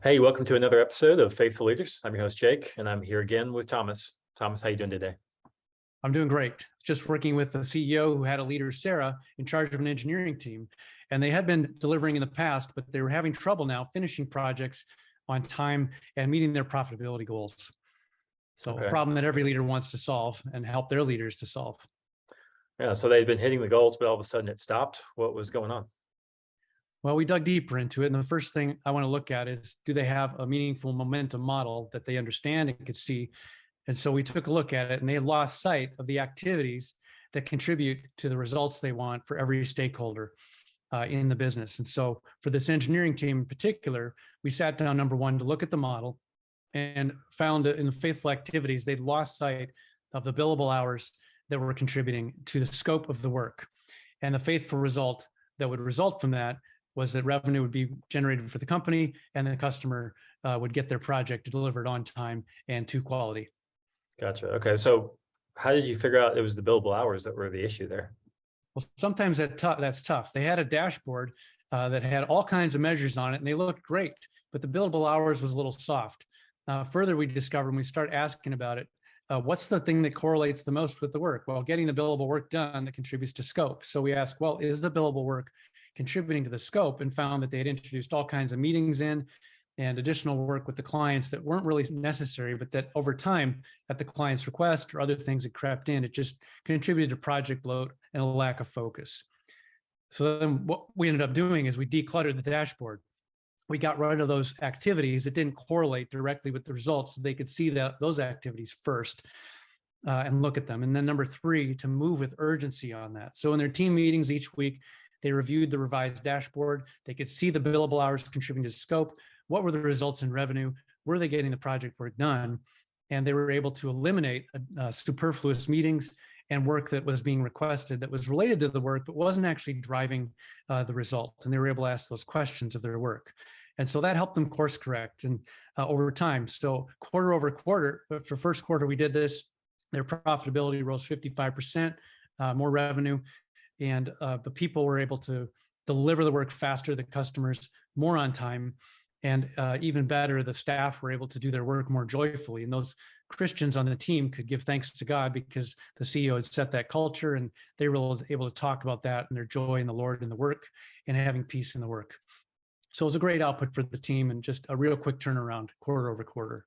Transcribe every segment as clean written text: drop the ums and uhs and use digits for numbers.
Hey, welcome to another episode of Faithful Leaders. I'm your host, Jake, and I'm here again with Thomas. Thomas, how you doing today? I'm doing great. Just working with the CEO who had a leader, Sarah, in charge of an engineering team. And they had been delivering in the past, but they were having trouble now finishing projects on time and meeting their profitability goals. So a Okay. problem that every leader wants to solve and help their leaders to solve. Yeah, so they've been hitting the goals, but all of a sudden it stopped. What was going on? Well, we dug deeper into it. And the first thing I want to look at is, do they have a meaningful momentum model that they understand and can see? And so we took a look at it, and they had lost sight of the activities that contribute to the results they want for every stakeholder in the business. And so for this engineering team in particular, we sat down, number one, to look at the model and found that in the faithful activities, they'd lost sight of the billable hours that were contributing to the scope of the work. And the faithful result that would result from that was that revenue would be generated for the company, and the customer would get their project delivered on time and to quality. Gotcha. Okay. So how did you figure out it was the billable hours that were the issue there? Well, sometimes that's tough. They had a dashboard that had all kinds of measures on it, and they looked great, but the billable hours was a little soft. Further, we discovered when we start asking about it, what's the thing that correlates the most with the work? Well, getting the billable work done that contributes to scope. So we asked, well, is the billable work contributing to the scope? And found that they had introduced all kinds of meetings in and additional work with the clients that weren't really necessary, but that over time, at the client's request or other things that crept in, it just contributed to project load and a lack of focus. So then what we ended up doing is we decluttered the dashboard. We got rid of those activities that didn't correlate directly with the results, so they could see those activities first and look at them. And then number three, to move with urgency on that. So in their team meetings each week, they reviewed the revised dashboard. They could see the billable hours contributing to scope. What were the results in revenue? Were they getting the project work done? And they were able to eliminate superfluous meetings and work that was being requested that was related to the work, but wasn't actually driving the result. And they were able to ask those questions of their work. And so that helped them course correct and over time. So quarter over quarter, but for first quarter, we did this, their profitability rose 55%, more revenue. And the people were able to deliver the work faster, the customers more on time. And even better, the staff were able to do their work more joyfully. And those Christians on the team could give thanks to God because the CEO had set that culture, and they were able to talk about that and their joy in the Lord and the work and having peace in the work. So it was a great output for the team and just a real quick turnaround quarter over quarter.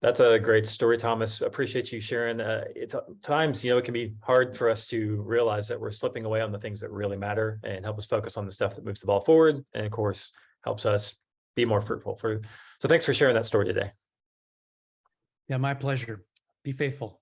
That's a great story, Thomas. Appreciate you sharing. It's times, it can be hard for us to realize that we're slipping away on the things that really matter and help us focus on the stuff that moves the ball forward. And of course, helps us be more fruitful. So thanks for sharing that story today. Yeah, my pleasure. Be faithful.